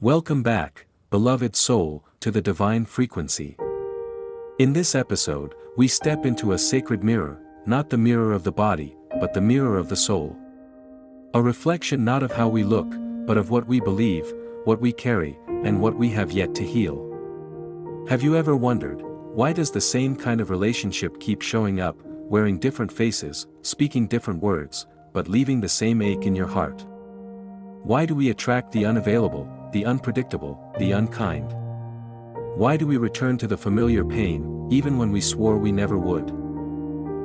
Welcome back, beloved soul, to the divine frequency. In this episode, we step into a sacred mirror, not the mirror of the body, but the mirror of the soul. A reflection not of how we look, but of what we believe, what we carry, and what we have yet to heal. Have you ever wondered, why does the same kind of relationship keep showing up, wearing different faces, speaking different words, but leaving the same ache in your heart? Why do we attract the unavailable, the unpredictable, the unkind? Why do we return to the familiar pain, even when we swore we never would?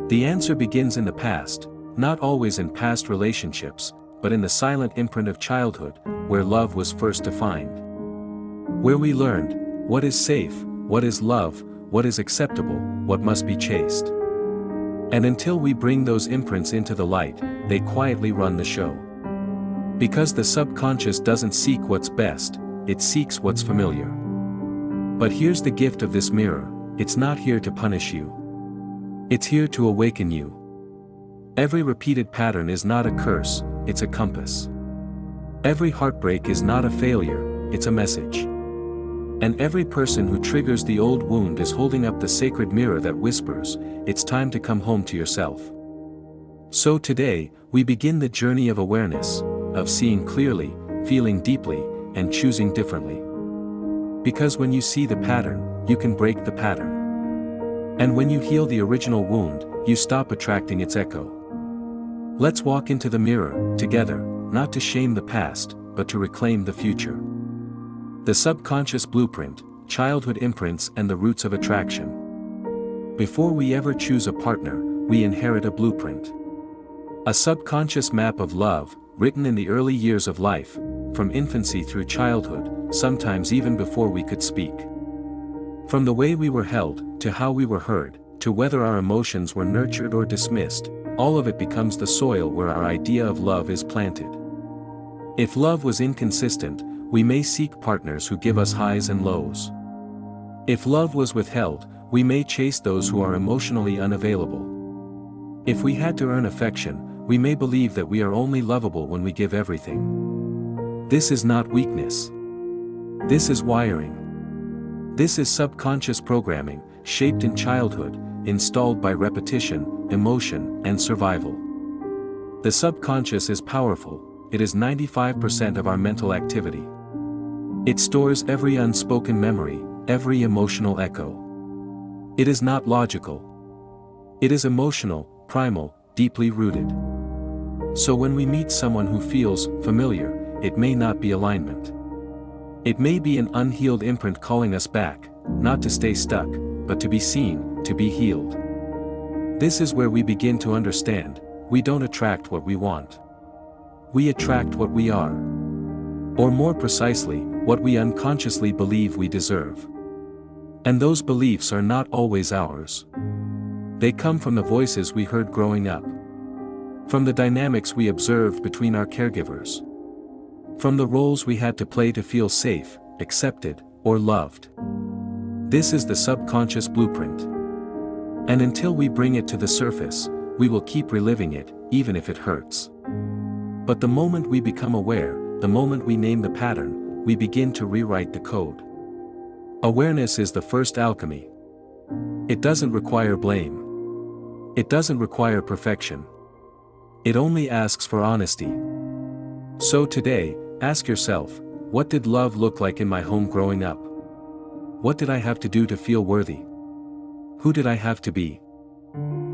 The answer begins in the past, not always in past relationships, but in the silent imprint of childhood, where love was first defined. Where we learned, what is safe, what is love, what is acceptable, what must be chaste. And until we bring those imprints into the light, they quietly run the show. Because the subconscious doesn't seek what's best, it seeks what's familiar. But here's the gift of this mirror, it's not here to punish you. It's here to awaken you. Every repeated pattern is not a curse, it's a compass. Every heartbreak is not a failure, it's a message. And every person who triggers the old wound is holding up the sacred mirror that whispers, it's time to come home to yourself. So today, we begin the journey of awareness, of seeing clearly, feeling deeply, and choosing differently. Because when you see the pattern, you can break the pattern. And when you heal the original wound, you stop attracting its echo. Let's walk into the mirror, together, not to shame the past, but to reclaim the future. The subconscious blueprint, childhood imprints and the roots of attraction. Before we ever choose a partner, we inherit a blueprint. A subconscious map of love, written in the early years of life, from infancy through childhood, sometimes even before we could speak. From the way we were held, to how we were heard, to whether our emotions were nurtured or dismissed, all of it becomes the soil where our idea of love is planted. If love was inconsistent, we may seek partners who give us highs and lows. If love was withheld, we may chase those who are emotionally unavailable. If we had to earn affection, we may believe that we are only lovable when we give everything. This is not weakness. This is wiring. This is subconscious programming, shaped in childhood, installed by repetition, emotion, and survival. The subconscious is powerful, it is 95% of our mental activity. It stores every unspoken memory, every emotional echo. It is not logical. It is emotional, primal, deeply rooted. So when we meet someone who feels familiar, it may not be alignment. It may be an unhealed imprint calling us back, not to stay stuck, but to be seen, to be healed. This is where we begin to understand, we don't attract what we want. We attract what we are. Or more precisely, what we unconsciously believe we deserve. And those beliefs are not always ours. They come from the voices we heard growing up. From the dynamics we observed between our caregivers. From the roles we had to play to feel safe, accepted, or loved. This is the subconscious blueprint. And until we bring it to the surface, we will keep reliving it, even if it hurts. But the moment we become aware, the moment we name the pattern, we begin to rewrite the code. Awareness is the first alchemy. It doesn't require blame. It doesn't require perfection. It only asks for honesty. So today, ask yourself, what did love look like in my home growing up? What did I have to do to feel worthy? Who did I have to be?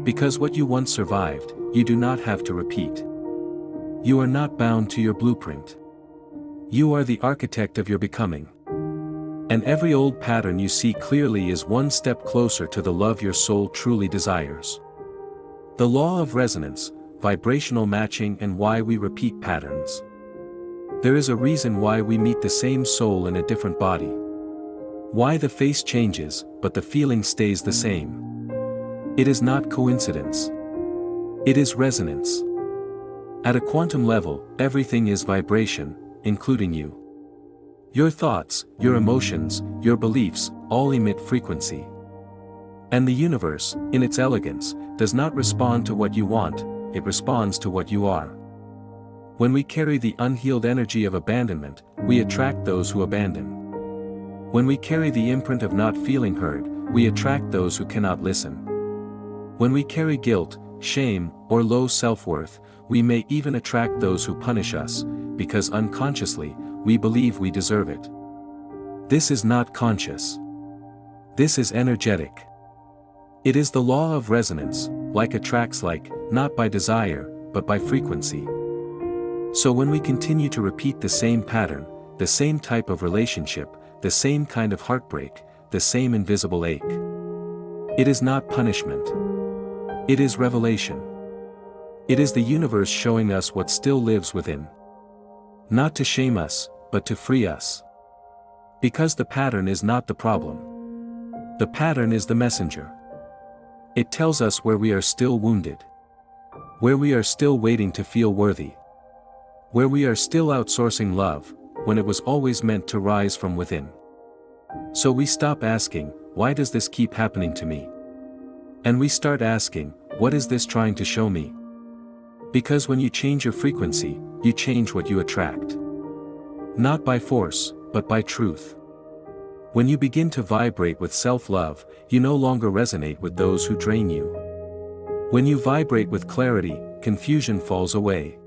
Because what you once survived, you do not have to repeat. You are not bound to your blueprint. You are the architect of your becoming. And every old pattern you see clearly is one step closer to the love your soul truly desires. The law of resonance, vibrational matching, and why we repeat patterns. There is a reason why we meet the same soul in a different body. Why the face changes, but the feeling stays the same. It is not coincidence. It is resonance. At a quantum level, everything is vibration, including you. Your thoughts, your emotions, your beliefs, all emit frequency. And the universe, in its elegance, does not respond to what you want, it responds to what you are. When we carry the unhealed energy of abandonment, we attract those who abandon. When we carry the imprint of not feeling heard, we attract those who cannot listen. When we carry guilt, shame, or low self-worth, we may even attract those who punish us, because unconsciously, we believe we deserve it. This is not conscious. This is energetic. It is the law of resonance, like attracts like, not by desire, but by frequency. So when we continue to repeat the same pattern, the same type of relationship, the same kind of heartbreak, the same invisible ache, it is not punishment. It is revelation. It is the universe showing us what still lives within. Not to shame us, but to free us. Because the pattern is not the problem. The pattern is the messenger. It tells us where we are still wounded. Where we are still waiting to feel worthy. Where we are still outsourcing love, when it was always meant to rise from within. So we stop asking, why does this keep happening to me? And we start asking, what is this trying to show me? Because when you change your frequency, you change what you attract. Not by force, but by truth. When you begin to vibrate with self-love, you no longer resonate with those who drain you. When you vibrate with clarity, confusion falls away.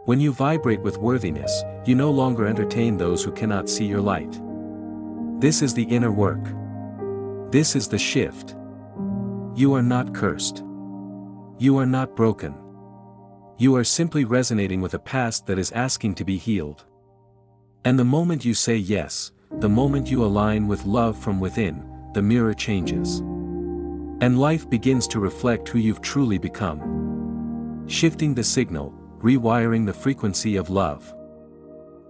When you vibrate with worthiness, you no longer entertain those who cannot see your light. This is the inner work. This is the shift. You are not cursed. You are not broken. You are simply resonating with a past that is asking to be healed. And the moment you say yes, the moment you align with love from within, the mirror changes. And life begins to reflect who you've truly become. Shifting the signal, rewiring the frequency of love.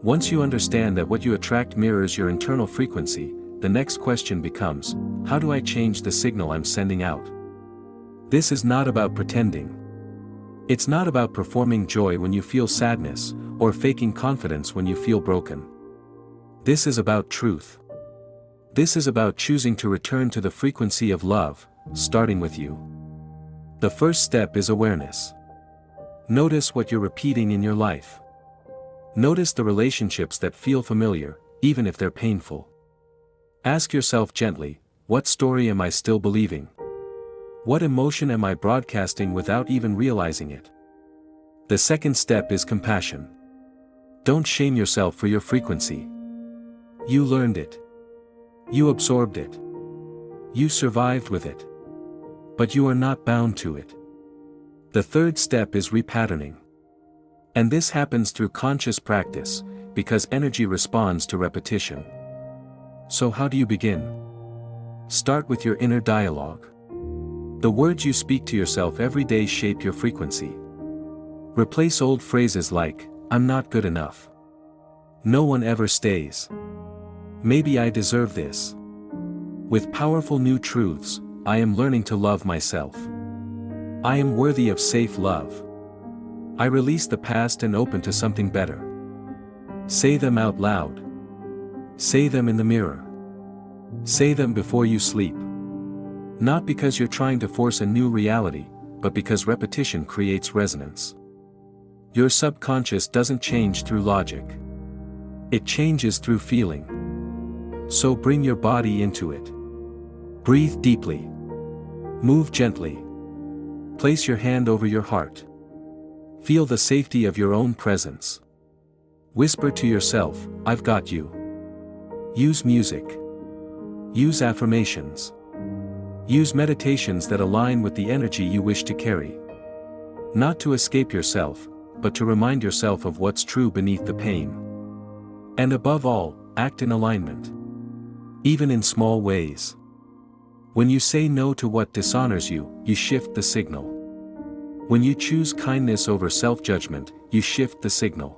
Once you understand that what you attract mirrors your internal frequency, the next question becomes, how do I change the signal I'm sending out? This is not about pretending. It's not about performing joy when you feel sadness, or faking confidence when you feel broken. This is about truth. This is about choosing to return to the frequency of love, starting with you. The first step is awareness. Notice what you're repeating in your life. Notice the relationships that feel familiar, even if they're painful. Ask yourself gently, what story am I still believing? What emotion am I broadcasting without even realizing it? The second step is compassion. Don't shame yourself for your frequency. You learned it. You absorbed it. You survived with it. But you are not bound to it. The third step is repatterning. And this happens through conscious practice, because energy responds to repetition. So how do you begin? Start with your inner dialogue. The words you speak to yourself every day shape your frequency. Replace old phrases like, I'm not good enough. No one ever stays. Maybe I deserve this. With powerful new truths, I am learning to love myself. I am worthy of safe love. I release the past and open to something better. Say them out loud. Say them in the mirror. Say them before you sleep. Not because you're trying to force a new reality, but because repetition creates resonance. Your subconscious doesn't change through logic. It changes through feeling. So bring your body into it. Breathe deeply. Move gently. Place your hand over your heart. Feel the safety of your own presence. Whisper to yourself, I've got you. Use music. Use affirmations. Use meditations that align with the energy you wish to carry. Not to escape yourself, but to remind yourself of what's true beneath the pain. And above all, act in alignment. Even in small ways. When you say no to what dishonors you, you shift the signal. When you choose kindness over self-judgment, you shift the signal.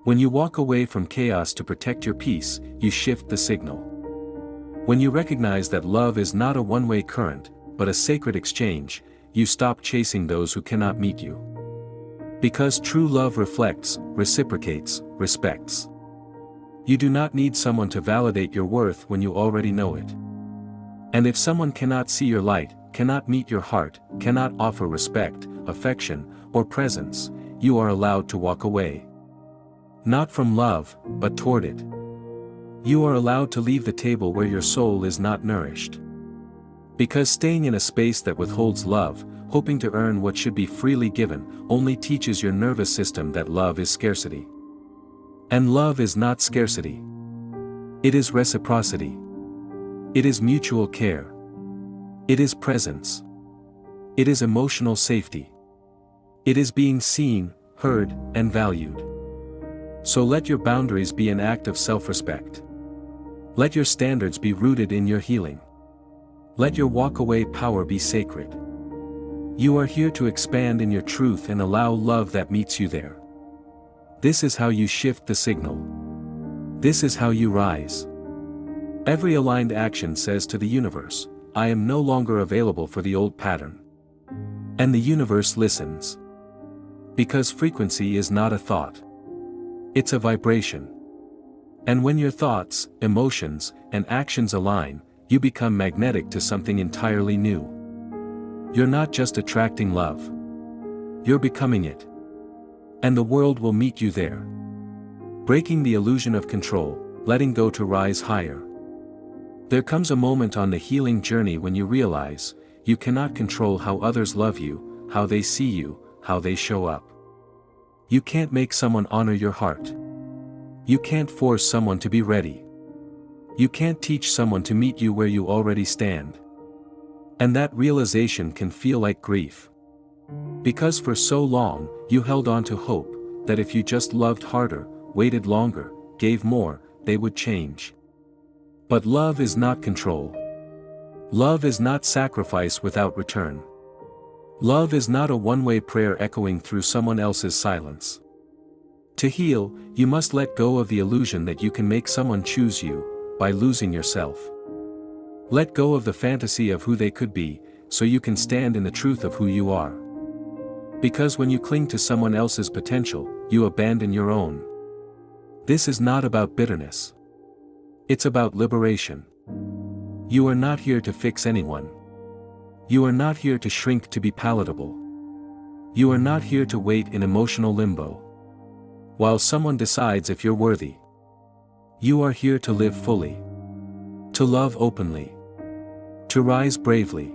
When you walk away from chaos to protect your peace, you shift the signal. When you recognize that love is not a one-way current, but a sacred exchange, you stop chasing those who cannot meet you. Because true love reflects, reciprocates, respects. You do not need someone to validate your worth when you already know it. And if someone cannot see your light, cannot meet your heart, cannot offer respect, affection, or presence, you are allowed to walk away. Not from love, but toward it. You are allowed to leave the table where your soul is not nourished. Because staying in a space that withholds love, hoping to earn what should be freely given, only teaches your nervous system that love is scarcity. And love is not scarcity. It is reciprocity. It is mutual care. It is presence. It is emotional safety. It is being seen, heard, and valued. So let your boundaries be an act of self-respect. Let your standards be rooted in your healing. Let your walk-away power be sacred. You are here to expand in your truth and allow love that meets you there. This is how you shift the signal. This is how you rise. Every aligned action says to the universe, I am no longer available for the old pattern. And the universe listens. Because frequency is not a thought. It's a vibration. And when your thoughts, emotions, and actions align, you become magnetic to something entirely new. You're not just attracting love. You're becoming it. And the world will meet you there. Breaking the illusion of control, letting go to rise higher. There comes a moment on the healing journey when you realize, you cannot control how others love you, how they see you, how they show up. You can't make someone honor your heart. You can't force someone to be ready. You can't teach someone to meet you where you already stand. And that realization can feel like grief. Because for so long, you held on to hope, that if you just loved harder, waited longer, gave more, they would change. But love is not control. Love is not sacrifice without return. Love is not a one-way prayer echoing through someone else's silence. To heal, you must let go of the illusion that you can make someone choose you, by losing yourself. Let go of the fantasy of who they could be, so you can stand in the truth of who you are. Because when you cling to someone else's potential, you abandon your own. This is not about bitterness. It's about liberation. You are not here to fix anyone. You are not here to shrink to be palatable. You are not here to wait in emotional limbo, while someone decides if you're worthy. You are here to live fully. To love openly. To rise bravely.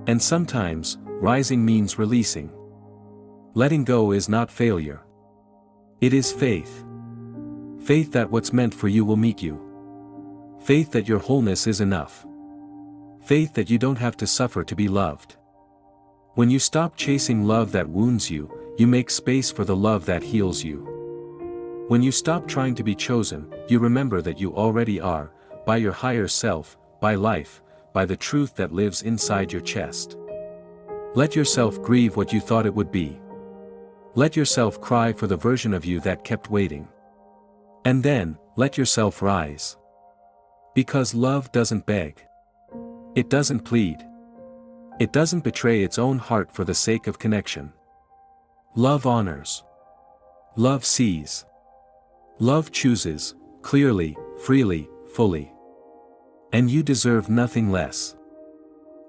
And sometimes, rising means releasing. Letting go is not failure. It is faith. Faith that what's meant for you will meet you. Faith that your wholeness is enough. Faith that you don't have to suffer to be loved. When you stop chasing love that wounds you, you make space for the love that heals you. When you stop trying to be chosen, you remember that you already are, by your higher self, by life, by the truth that lives inside your chest. Let yourself grieve what you thought it would be. Let yourself cry for the version of you that kept waiting. And then, let yourself rise. Because love doesn't beg. It doesn't plead. It doesn't betray its own heart for the sake of connection. Love honors. Love sees. Love chooses, clearly, freely, fully. And you deserve nothing less.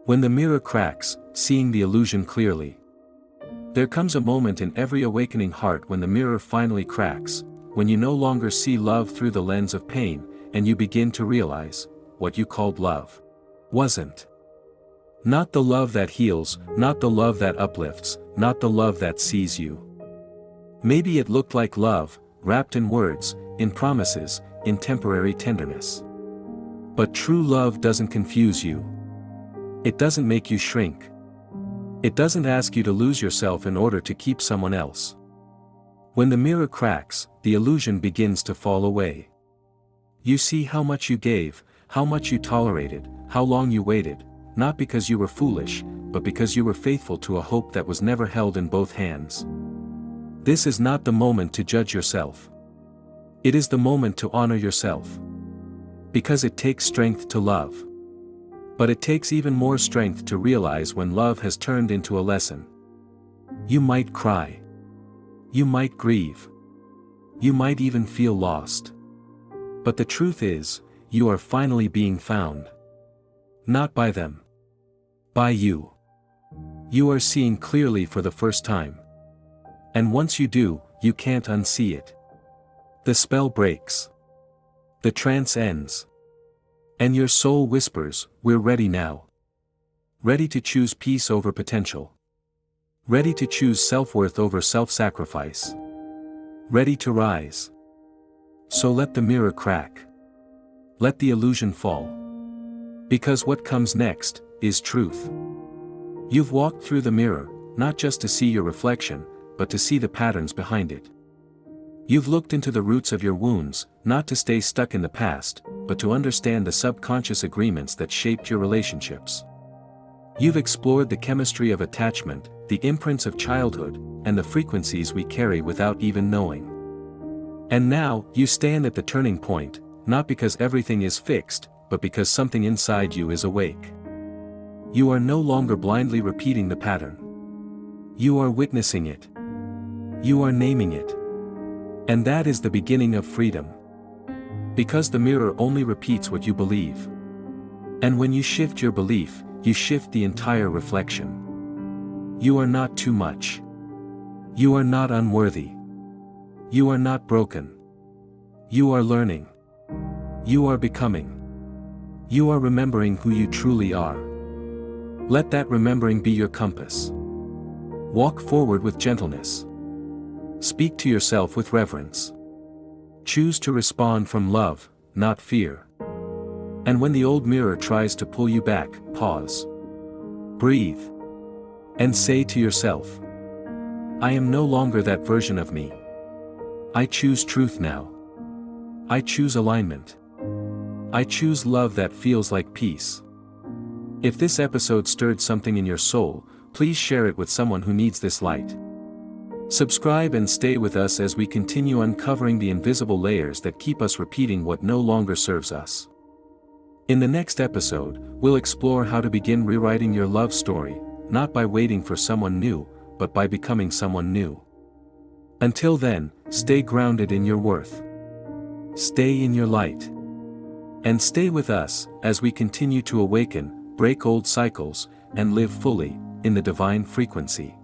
When the mirror cracks, seeing the illusion clearly. There comes a moment in every awakening heart when the mirror finally cracks, when you no longer see love through the lens of pain, and you begin to realize, what you called love wasn't. Not the love that heals, not the love that uplifts, not the love that sees you. Maybe it looked like love, wrapped in words, in promises, in temporary tenderness. But true love doesn't confuse you. It doesn't make you shrink. It doesn't ask you to lose yourself in order to keep someone else. When the mirror cracks, the illusion begins to fall away. You see how much you gave, how much you tolerated, how long you waited, not because you were foolish, but because you were faithful to a hope that was never held in both hands. This is not the moment to judge yourself. It is the moment to honor yourself. Because it takes strength to love. But it takes even more strength to realize when love has turned into a lesson. You might cry. You might grieve. You might even feel lost. But the truth is, you are finally being found. Not by them. By you. You are seeing clearly for the first time. And once you do, you can't unsee it. The spell breaks. The trance ends. And your soul whispers, "We're ready now." Ready to choose peace over potential. Ready to choose self-worth over self-sacrifice. Ready to rise. So let the mirror crack. Let the illusion fall. Because what comes next is truth. You've walked through the mirror, not just to see your reflection, but to see the patterns behind it. You've looked into the roots of your wounds, not to stay stuck in the past, but to understand the subconscious agreements that shaped your relationships. You've explored the chemistry of attachment, the imprints of childhood, and the frequencies we carry without even knowing. And now, you stand at the turning point, not because everything is fixed, but because something inside you is awake. You are no longer blindly repeating the pattern. You are witnessing it. You are naming it. And that is the beginning of freedom. Because the mirror only repeats what you believe. And when you shift your belief, you shift the entire reflection. You are not too much. You are not unworthy. You are not broken. You are learning. You are becoming. You are remembering who you truly are. Let that remembering be your compass. Walk forward with gentleness. Speak to yourself with reverence. Choose to respond from love, not fear. And when the old mirror tries to pull you back, pause. Breathe. And say to yourself, "I am no longer that version of me. I choose truth now. I choose alignment. I choose love that feels like peace." If this episode stirred something in your soul, please share it with someone who needs this light. Subscribe and stay with us as we continue uncovering the invisible layers that keep us repeating what no longer serves us. In the next episode, we'll explore how to begin rewriting your love story, not by waiting for someone new, but by becoming someone new. Until then, stay grounded in your worth. Stay in your light. And stay with us, as we continue to awaken, break old cycles, and live fully, in the divine frequency.